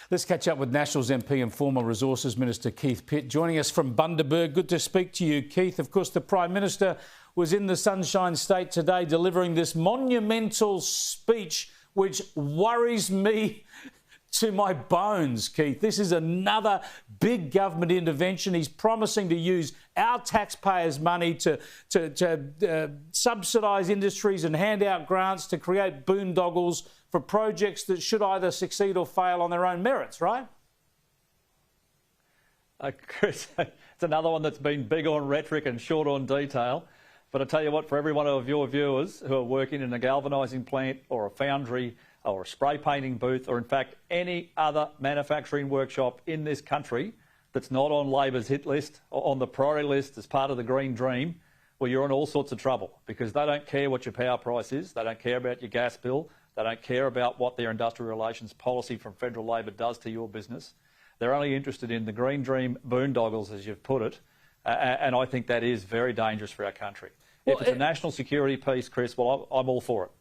Let's catch up with Nationals MP and former Resources Minister Keith Pitt, joining us from Bundaberg. Good to speak to you, Keith. Of course, the Prime Minister was in the Sunshine State today delivering this monumental speech, which worries me to my bones, Keith. This is another big government intervention. He's promising to use our taxpayers' money to subsidise industries and hand out grants to create boondoggles for projects that should either succeed or fail on their own merits, right? Chris, it's another one that's been big on rhetoric and short on detail. But I tell you what, for every one of your viewers who are working in a galvanising plant or a foundry or a spray painting booth or, in fact, any other manufacturing workshop in this country that's not on Labor's hit list or on the priority list as part of the Green Dream, well, you're in all sorts of trouble because they don't care what your power price is. They don't care about your gas bill. They don't care about what their industrial relations policy from federal Labor does to your business. They're only interested in the Green Dream boondoggles, as you've put it, and I think that is very dangerous for our country. Well, if it's a national security piece, Chris, well, I'm all for it.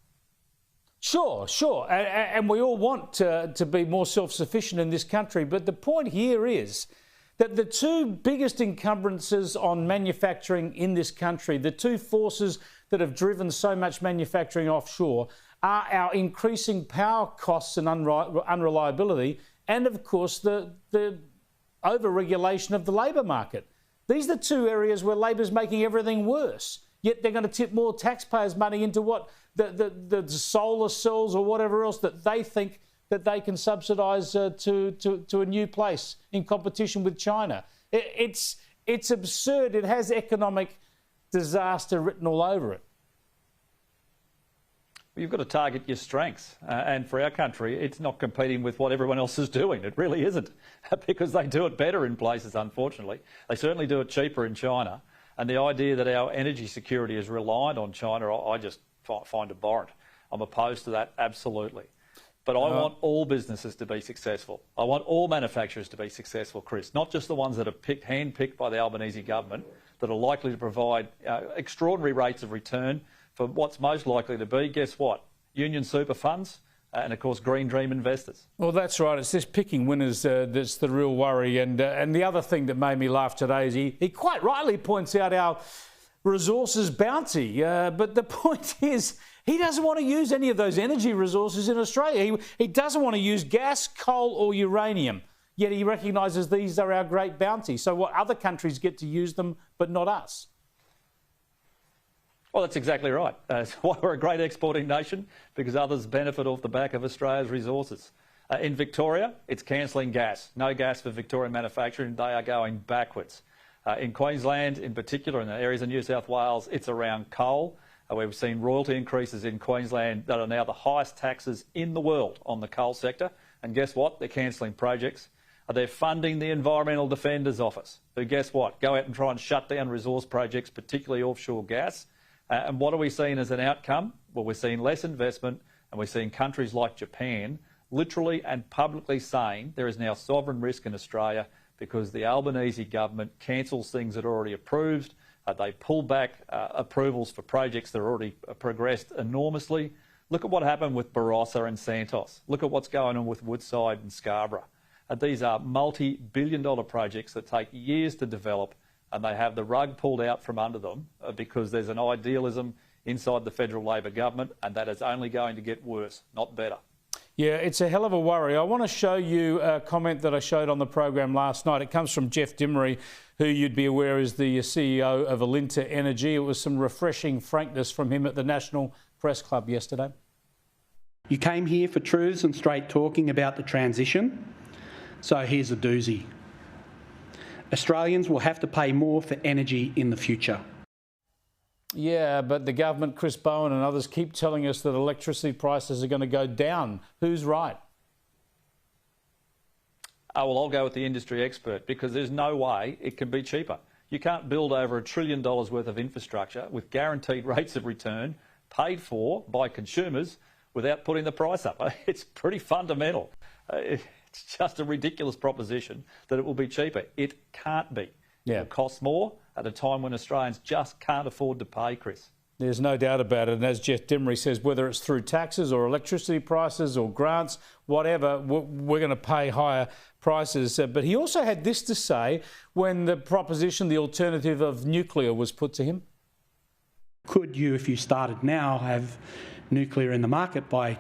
Sure. And we all want to be more self-sufficient in this country. But the point here is that the two biggest encumbrances on manufacturing in this country, the two forces that have driven so much manufacturing offshore, are our increasing power costs and unreliability and, of course, the over-regulation of the labour market. These are the two areas where Labor's making everything worse. Yet they're going to tip more taxpayers' money into what the solar cells or whatever else that they think that they can subsidise to a new place in competition with China. It's absurd. It has economic disaster written all over it. You've got to target your strengths. And for our country, it's not competing with what everyone else is doing. It really isn't, because they do it better in places, unfortunately. They certainly do it cheaper in China. And the idea that our energy security is reliant on China, I just find abhorrent. I'm opposed to that, absolutely. But I want all businesses to be successful. I want all manufacturers to be successful, Chris, not just the ones that are hand-picked by the Albanese government that are likely to provide extraordinary rates of return for what's most likely to be, guess what, union super funds and, of course, Green Dream investors. Well, that's right. It's this picking winners that's the real worry. And the other thing that made me laugh today is he quite rightly points out our resources bounty. But the point is he doesn't want to use any of those energy resources in Australia. He doesn't want to use gas, coal or uranium. Yet he recognises these are our great bounty. So what, other countries get to use them but not us? Well, that's exactly right. That's why we're a great exporting nation, because others benefit off the back of Australia's resources. In Victoria, it's cancelling gas. No gas for Victorian manufacturing. They are going backwards. In Queensland, in particular, in the areas of New South Wales, it's around coal. We've seen royalty increases in Queensland that are now the highest taxes in the world on the coal sector. And guess what? They're cancelling projects. They're funding the Environmental Defenders Office, who, guess what, go out and try and shut down resource projects, particularly offshore gas. And what are we seeing as an outcome? Well, we're seeing less investment, and we're seeing countries like Japan literally and publicly saying there is now sovereign risk in Australia because the Albanese government cancels things that are already approved. They pull back approvals for projects that are already progressed enormously. Look at what happened with Barossa and Santos. Look at what's going on with Woodside and Scarborough. These are multi-billion-dollar projects that take years to develop, and they have the rug pulled out from under them because there's an idealism inside the federal Labor government, and that is only going to get worse, not better. Yeah, it's a hell of a worry. I want to show you a comment that I showed on the program last night. It comes from Jeff Dimery, who you'd be aware is the CEO of Alinta Energy. It was some refreshing frankness from him at the National Press Club yesterday. You came here for truths and straight talking about the transition, so here's a doozy. Australians will have to pay more for energy in the future. Yeah, but the government, Chris Bowen and others, keep telling us that electricity prices are going to go down. Who's right? Oh, well, I'll go with the industry expert, because there's no way it can be cheaper. You can't build over $1 trillion worth of infrastructure with guaranteed rates of return paid for by consumers without putting the price up. It's pretty fundamental. It's just a ridiculous proposition that it will be cheaper. It can't be. Yeah. It will cost more at a time when Australians just can't afford to pay, Chris. There's no doubt about it. And as Jeff Demery says, whether it's through taxes or electricity prices or grants, whatever, we're going to pay higher prices. But he also had this to say when the proposition, the alternative of nuclear was put to him. Could you, if you started now, have nuclear in the market by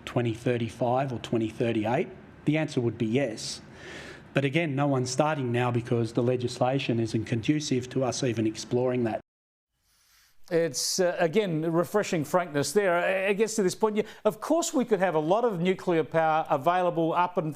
2035 or 2038? The answer would be yes. But again, no one's starting now because the legislation isn't conducive to us even exploring that. It's, again, refreshing frankness there. It gets to this point. Yeah, of course we could have a lot of nuclear power available up and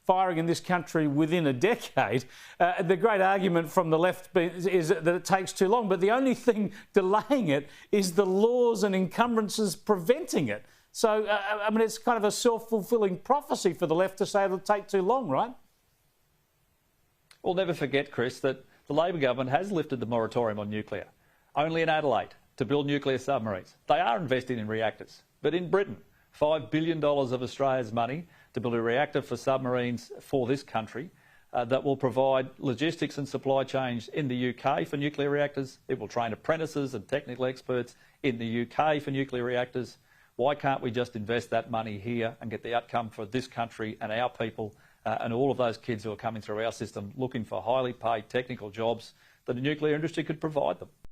firing in this country within a decade. The great argument from the left is that it takes too long, but the only thing delaying it is the laws and encumbrances preventing it. So, I mean, it's kind of a self-fulfilling prophecy for the left to say it'll take too long, right? We'll never forget, Chris, that the Labor government has lifted the moratorium on nuclear. Only in Adelaide to build nuclear submarines. They are investing in reactors. But in Britain, $5 billion of Australia's money to build a reactor for submarines for this country that will provide logistics and supply chains in the UK for nuclear reactors. It will train apprentices and technical experts in the UK for nuclear reactors. Why can't we just invest that money here and get the outcome for this country and our people and all of those kids who are coming through our system looking for highly paid technical jobs that the nuclear industry could provide them?